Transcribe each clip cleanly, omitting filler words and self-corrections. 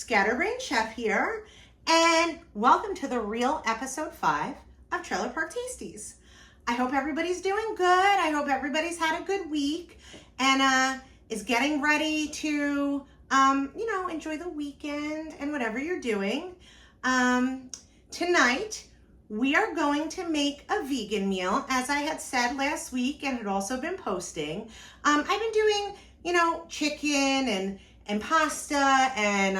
Scatterbrain Chef here, and welcome to the real episode 5 of Trailer Park Tasties. I hope everybody's doing good. I hope everybody's had a good week and is getting ready to, enjoy the weekend and whatever you're doing. Tonight, we are going to make a vegan meal, as I had said last week and had also been posting. I've been doing, chicken and pasta and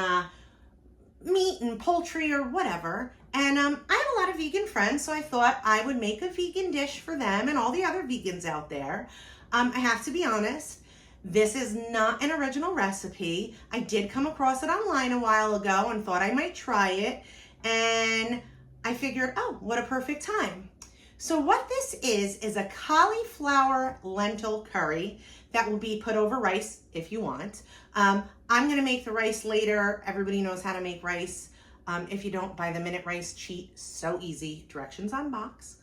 meat and poultry or whatever. And I have a lot of vegan friends, so I thought I would make a vegan dish for them and all the other vegans out there. I have to be honest, this is not an original recipe. I did come across it online a while ago and thought I might try it. And I figured, oh, what a perfect time. So what this is a cauliflower lentil curry that will be put over rice if you want. I'm gonna make the rice later. Everybody knows how to make rice. If you don't, buy the minute rice cheat, so easy, directions on box.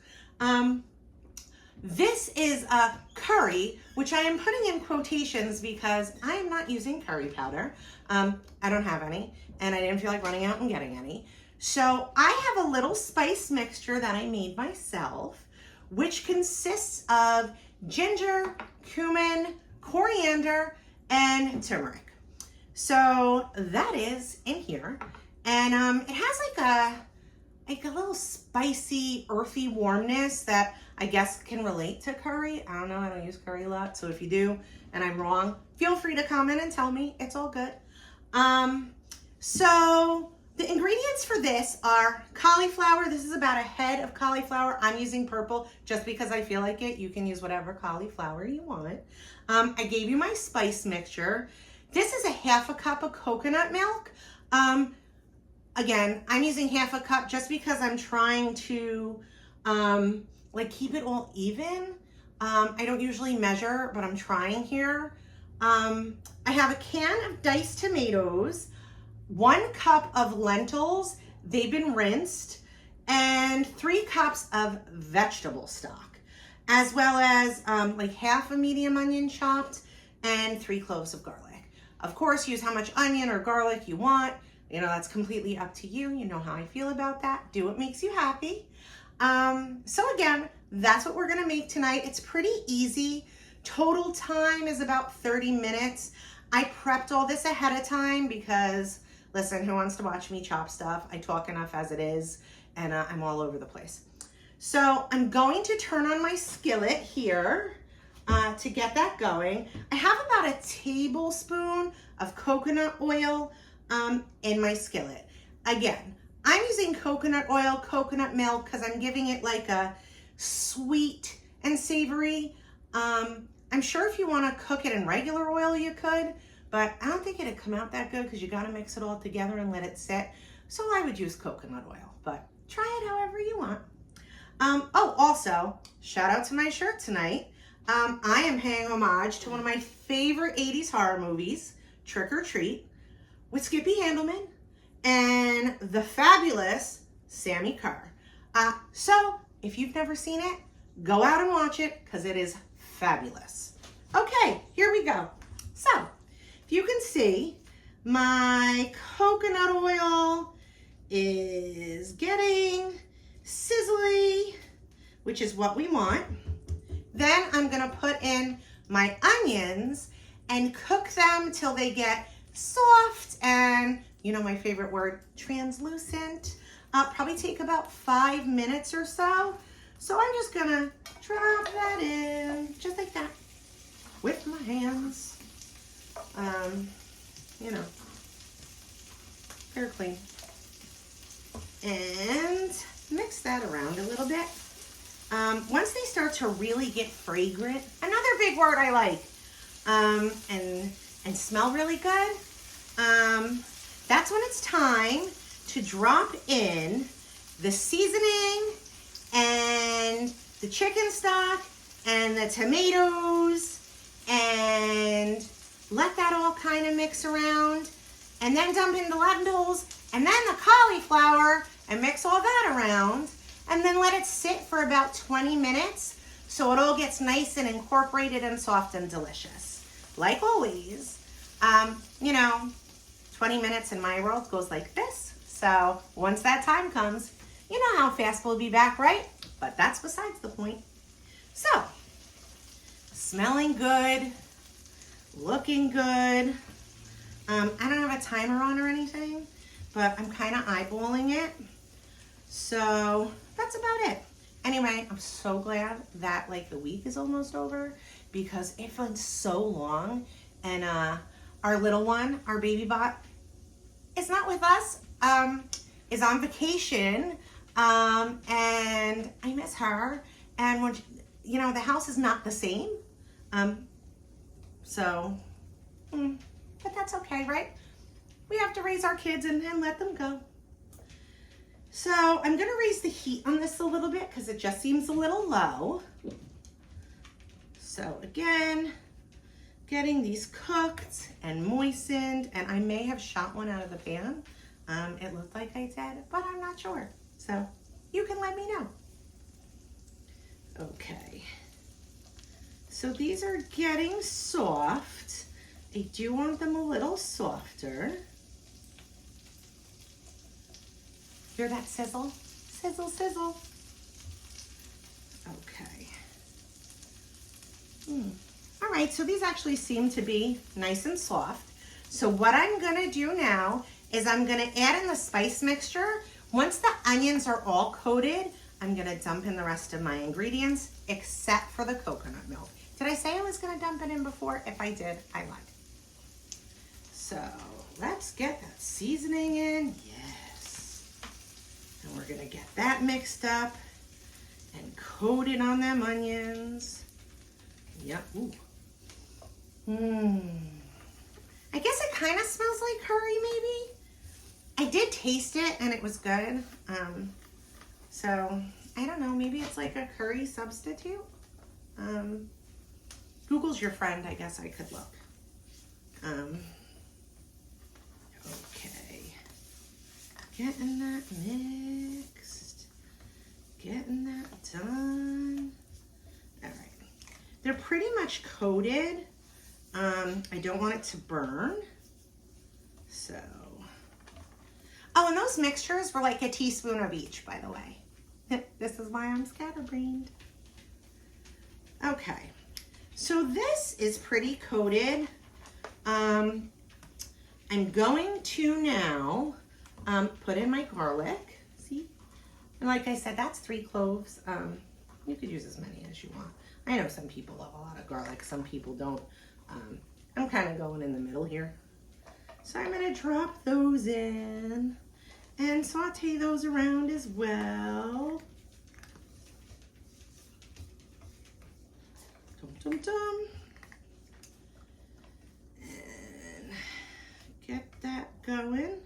This is a curry, which I am putting in quotations because I am not using curry powder. I don't have any, and I didn't feel like running out and getting any. So I have a little spice mixture that I made myself, which consists of ginger, cumin, coriander, and turmeric. So that is in here. And it has like a little spicy, earthy warmness that I guess can relate to curry. I don't know, I don't use curry a lot. So if you do and I'm wrong, feel free to comment and tell me. It's all good. So the ingredients for this are cauliflower. This is about a head of cauliflower. I'm using purple just because I feel like it. You can use whatever cauliflower you want. I gave you my spice mixture. This is a half a cup of coconut milk. Again, I'm using half a cup just because I'm trying to keep it all even. I don't usually measure, but I'm trying here. I have a can of diced tomatoes, 1 cup of lentils, they've been rinsed, and 3 cups of vegetable stock, as well as half a medium onion chopped and 3 cloves of garlic. Of course, use how much onion or garlic you want. That's completely up to you. You know how I feel about that. Do what makes you happy. So again, that's what we're gonna make tonight. It's pretty easy. Total time is about 30 minutes. I prepped all this ahead of time because, listen, who wants to watch me chop stuff? I talk enough as it is, and I'm all over the place. So I'm going to turn on my skillet here to get that going. I have about a tablespoon of coconut oil in my skillet. Again, I'm using coconut oil, coconut milk, because I'm giving it like a sweet and savory. I'm sure if you want to cook it in regular oil, you could, but I don't think it'd come out that good because you got to mix it all together and let it sit. So I would use coconut oil, but try it however you want. Also, shout out to my shirt tonight. I am paying homage to one of my favorite 80s horror movies, Trick or Treat, with Skippy Handelman and the fabulous Sammy Carr. So if you've never seen it, go out and watch it because it is fabulous. Okay, here we go. So if you can see, my coconut oil is getting sizzly, which is what we want. Then I'm gonna put in my onions and cook them till they get soft and, my favorite word, translucent. Probably take about 5 minutes or so. So I'm just gonna drop that in, just like that, with my hands. Very clean. And mix that around a little bit. Once they start to really get fragrant, another big word I like, and smell really good, that's when it's time to drop in the seasoning and the chicken stock and the tomatoes and let that all kind of mix around, and then dump in the lentils and then the cauliflower and mix all that around, and then let it sit for about 20 minutes so it all gets nice and incorporated and soft and delicious. Like always, 20 minutes in my world goes like this. So once that time comes, you know how fast we'll be back, right? But that's besides the point. So, smelling good, looking good. I don't have a timer on or anything, but I'm kind of eyeballing it. So that's about it. Anyway, I'm so glad that like the week is almost over because it went so long, and our little one, our baby bot, is not with us, is on vacation, and I miss her. And when you know, the house is not the same, but that's okay, right? We have to raise our kids and let them go. So I'm gonna raise the heat on this a little bit because it just seems a little low. So again, getting these cooked and moistened, and I may have shot one out of the pan. It looked like I did, but I'm not sure. So you can let me know. Okay, so these are getting soft. I do want them a little softer. Hear that sizzle? Sizzle, sizzle. Okay. All right, so these actually seem to be nice and soft. So what I'm gonna do now is I'm gonna add in the spice mixture. Once the onions are all coated, I'm gonna dump in the rest of my ingredients, except for the coconut milk. Did I say I was gonna dump it in before? If I did, I lied. So let's get that seasoning in. Yes. And we're gonna get that mixed up and coated on them onions. Yep. Ooh. I guess it kind of smells like curry, maybe. I did taste it and it was good. So I don't know, maybe it's like a curry substitute. Google's your friend, I guess I could look. Okay. Getting that mixed. Getting that done. All right. They're pretty much coated. I don't want it to burn. So. Oh, and those mixtures were like a teaspoon of each, by the way. This is why I'm scatterbrained. Okay. So this is pretty coated. I'm going to now put in my garlic. See? And like I said, that's 3 cloves. You could use as many as you want. I know some people love a lot of garlic, some people don't. I'm kind of going in the middle here. So I'm going to drop those in and saute those around as well. Dum, dum, dum. And get that going.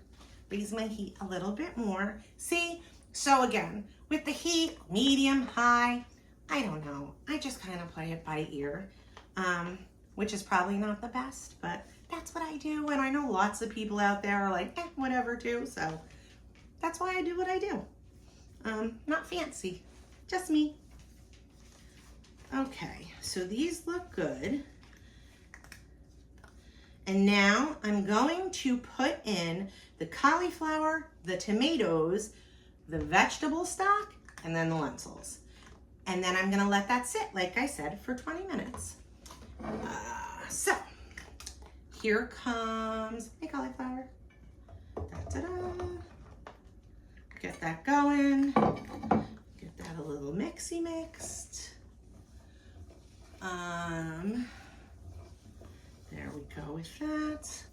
Raise my heat a little bit more. See? So again, with the heat, medium, high, I don't know. I just kind of play it by ear, which is probably not the best, but that's what I do. And I know lots of people out there are like, whatever too. So that's why I do what I do. Not fancy, just me. Okay, so these look good. And now I'm going to put in the cauliflower, the tomatoes, the vegetable stock, and then the lentils. And then I'm gonna let that sit, like I said, for 20 minutes. So, here comes my cauliflower. Da-da-da. Get that going. Get that a little mixy mixed. There we go with that.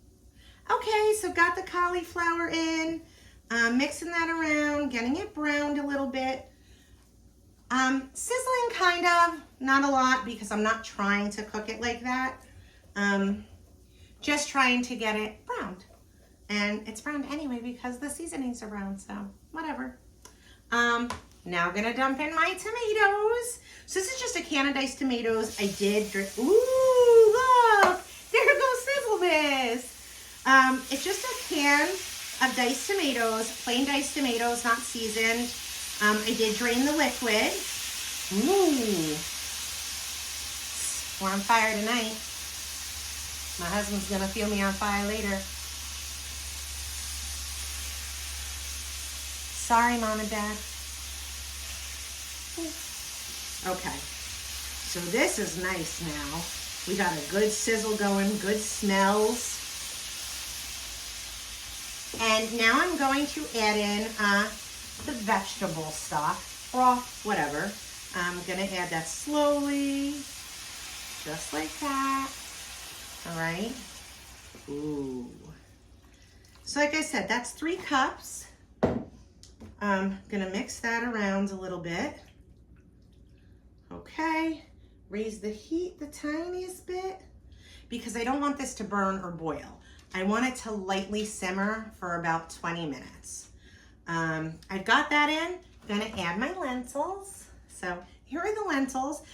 Okay, so got the cauliflower in, mixing that around, getting it browned a little bit. Sizzling kind of, not a lot because I'm not trying to cook it like that. Just trying to get it browned. And it's browned anyway because the seasonings are brown, so whatever. Now gonna dump in my tomatoes. So this is just a can of diced tomatoes. I did drink, ooh, look, there goes Sizzlemas. It's just a can of diced tomatoes, plain diced tomatoes, not seasoned. I did drain the liquid. Ooh, we're on fire tonight. My husband's gonna feel me on fire later. Sorry, Mom and Dad. Okay, so this is nice now. We got a good sizzle going, good smells. And now I'm going to add in the vegetable stock, broth, whatever. I'm gonna add that slowly, just like that. All right. Ooh. So like I said, that's 3 cups. I'm gonna mix that around a little bit. Okay. Raise the heat the tiniest bit because I don't want this to burn or boil. I want it to lightly simmer for about 20 minutes. I've got that in. I'm gonna add my lentils. So here are the lentils.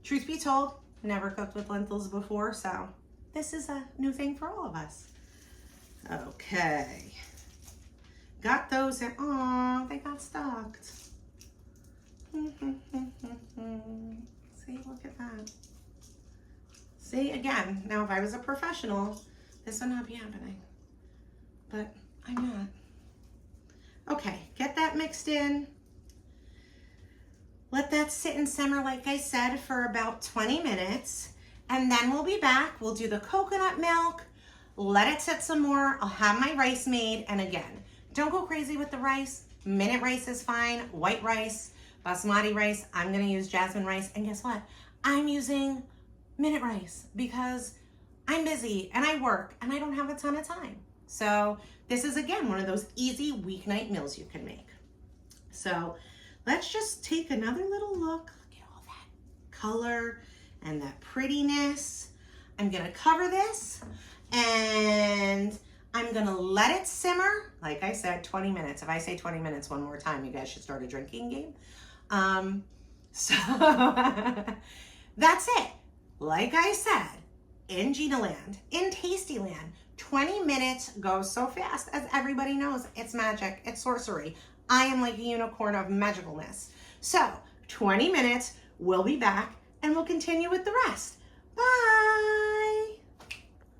Truth be told, never cooked with lentils before, so this is a new thing for all of us. Okay. Got those in. Oh, they got stuck. See, look at that. See, again, now if I was a professional, this would not be happening, but I'm not. Okay, get that mixed in. Let that sit and simmer, like I said, for about 20 minutes, and then we'll be back. We'll do the coconut milk, let it sit some more. I'll have my rice made, and again, don't go crazy with the rice. Minute rice is fine, white rice, basmati rice. I'm gonna use jasmine rice, and guess what? I'm using minute rice because I'm busy and I work and I don't have a ton of time. So this is, again, one of those easy weeknight meals you can make. So let's just take another little look. Look at all that color and that prettiness. I'm gonna cover this and I'm gonna let it simmer. Like I said, 20 minutes. If I say 20 minutes one more time, you guys should start a drinking game. So that's it. Like I said, in Gina Land, in Tasty Land, 20 minutes goes so fast. As everybody knows, it's magic, it's sorcery. I am like a unicorn of magicalness. So 20 minutes, we'll be back and we'll continue with the rest. Bye.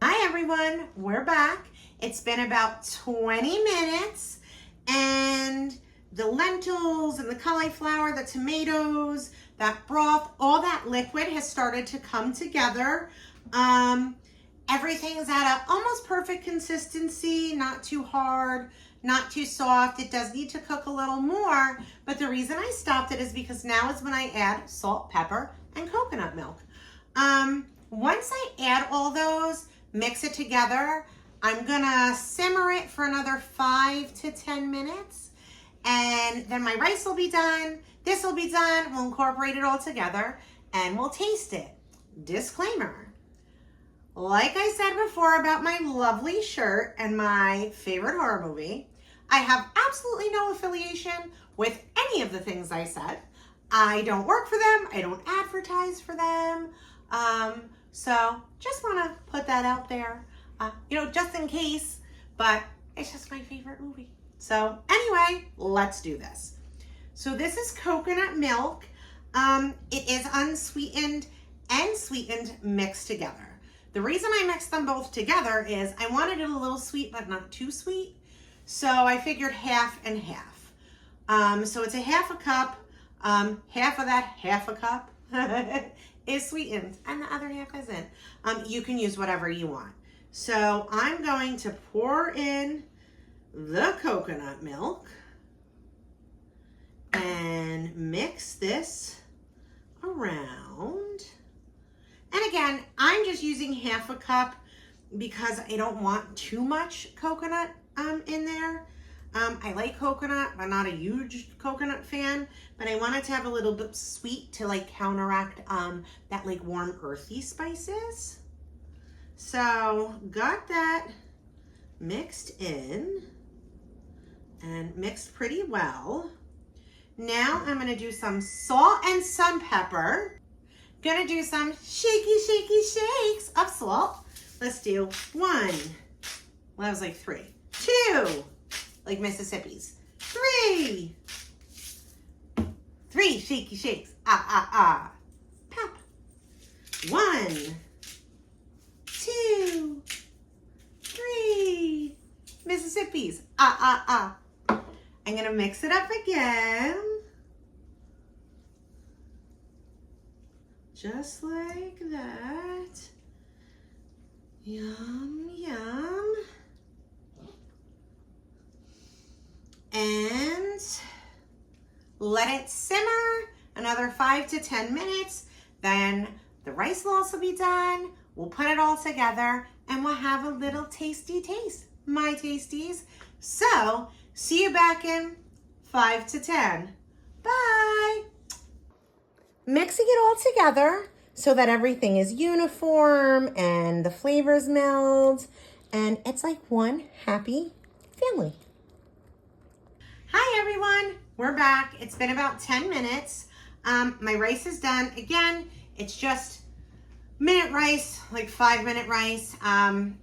Hi everyone, we're back. It's been about 20 minutes and the lentils and the cauliflower, the tomatoes, that broth, all that liquid has started to come together. Everything's at a almost perfect consistency, not too hard, not too soft. It does need to cook a little more, but the reason I stopped it is because now is when I add salt, pepper, and coconut milk. Once I add all those, mix it together, I'm gonna simmer it for another 5 to 10 minutes, and then my rice will be done, this will be done, we'll incorporate it all together, and we'll taste it. Disclaimer. Like I said before about my lovely shirt and my favorite horror movie, I have absolutely no affiliation with any of the things I said. I don't work for them. I don't advertise for them. So just want to put that out there, just in case, but it's just my favorite movie. So anyway, let's do this. So this is coconut milk. It is unsweetened and sweetened mixed together. The reason I mixed them both together is I wanted it a little sweet, but not too sweet. So I figured half and half. So it's a half a cup. Half of that half a cup is sweetened and the other half isn't. You can use whatever you want. So I'm going to pour in the coconut milk and mix this around. And again, I'm just using half a cup because I don't want too much coconut in there. I like coconut, but not a huge coconut fan, but I want it to have a little bit sweet to like counteract that like warm earthy spices. So got that mixed in and mixed pretty well. Now I'm gonna do some salt and some pepper. Gonna do some shaky, shaky shakes of salt. Let's do 1. Well, that was like 3. 2, like Mississippi's. 3. 3 shaky shakes. Pop. 1, 2, 3. Mississippi's. I I'm gonna mix it up again. Just like that. Yum, yum. And let it simmer another 5 to 10 minutes. Then the rice will also be done. We'll put it all together and we'll have a little tasty taste, my tasties. So, see you back in 5 to 10. Bye. Mixing it all together so that everything is uniform and the flavors meld. And it's like one happy family. Hi everyone, we're back. It's been about 10 minutes. My rice is done. Again, it's just minute rice, like 5-minute rice,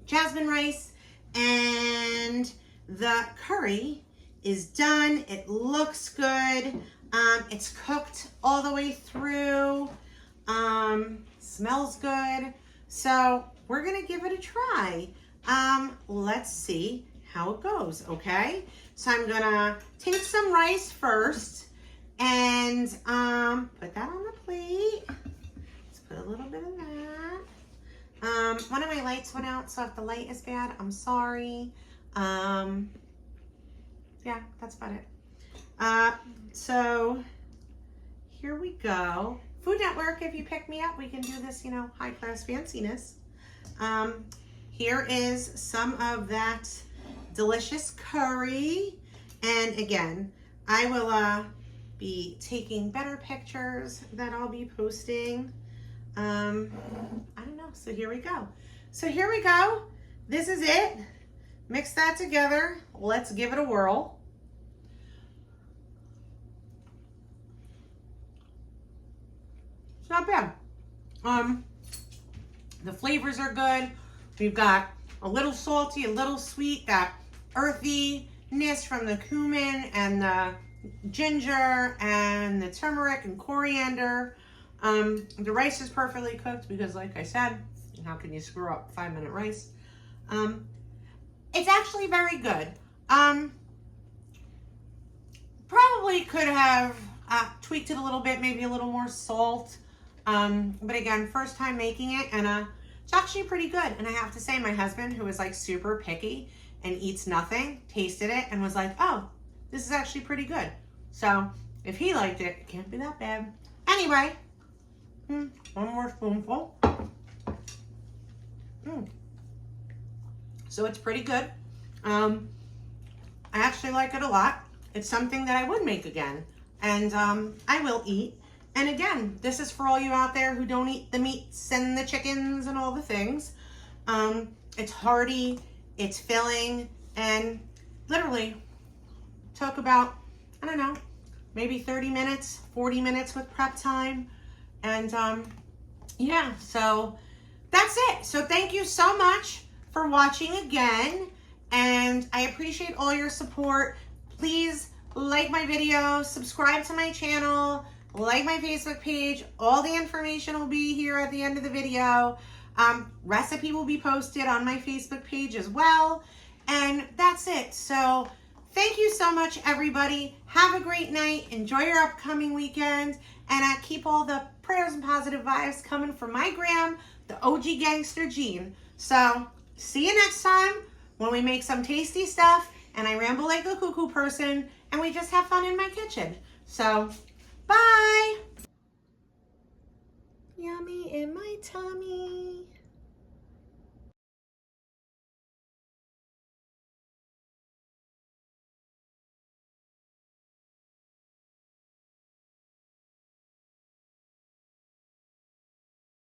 jasmine rice, and the curry is done. It looks good. It's cooked all the way through. Smells good. So we're gonna give it a try. Let's see how it goes, okay? So I'm gonna take some rice first and put that on the plate. Let's put a little bit of that. One of my lights went out, so if the light is bad, I'm sorry. Yeah, that's about it. So here we go. Food Network, if you pick me up, we can do this, you know, high class fanciness. Here is some of that delicious curry. And again, I will be taking better pictures that I'll be posting. I don't know. So here we go. This is it. Mix that together. Let's give it a whirl. It's not bad. The flavors are good. We've got a little salty, a little sweet, that earthiness from the cumin and the ginger and the turmeric and coriander. The rice is perfectly cooked because, like I said, how can you screw up 5-minute rice? It's actually very good. Probably could have tweaked it a little bit, maybe a little more salt. But again, first time making it, and it's actually pretty good. And I have to say, my husband, who is like super picky and eats nothing, tasted it and was like, oh, this is actually pretty good. So if he liked it, it can't be that bad. Anyway, one more spoonful. So it's pretty good. I actually like it a lot. It's something that I would make again, and I will eat. And again, this is for all you out there who don't eat the meats and the chickens and all the things. It's hearty, it's filling, and literally took about, I don't know, maybe 30 minutes, 40 minutes with prep time. And yeah, so that's it. So thank you so much for watching again. And I appreciate all your support. Please like my video, subscribe to my channel, like my Facebook page. All the information will be here at the end of the video. Recipe will be posted on my Facebook page as well. And that's it. So thank you so much, everybody. Have a great night. Enjoy your upcoming weekend. And keep all the prayers and positive vibes coming from my gram, the OG Gangster Jean. So see you next time when we make some tasty stuff and I ramble like a cuckoo person and we just have fun in my kitchen. So bye. Yummy in my tummy.